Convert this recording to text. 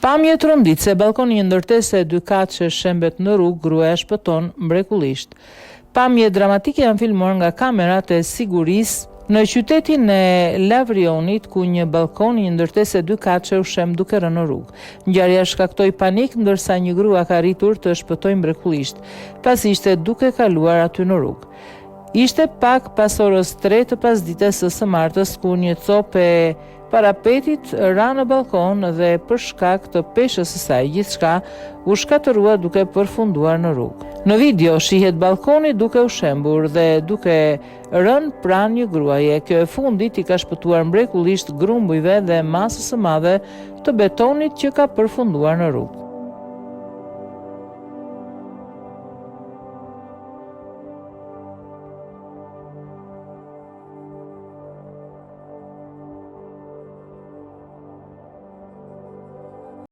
Pamje tronditse, balkoni një ndërtese 2 kaqe shembet në rrugë, gruaja shpëton mrekullisht. Pamje dramatike janë filmuar nga kamerat e sigurisë në qytetin e Lavrionit, ku një balkon i një ndërtese 2 kaqe u shem duke rënë në rrugë. Ngjarja shkaktoi panik, ndërsa një grua ka arritur të shpëtojë mrekullisht, pasi ishte duke kaluar aty në rrugë. Ishte pak pas orës 3 të pasdites së martës, ku një copë e parapetit ra në balkon dhe për shkak të peshës së saj gjithçka u shkatërrua duke përfunduar në rrugë. Në video shihet balkoni duke u shembur dhe duke rënë pranë një gruaje. Kjo e fundit i ka shpëtuar mrekullisht grumbujve dhe masës së madhe të betonit që ka përfunduar në rrugë.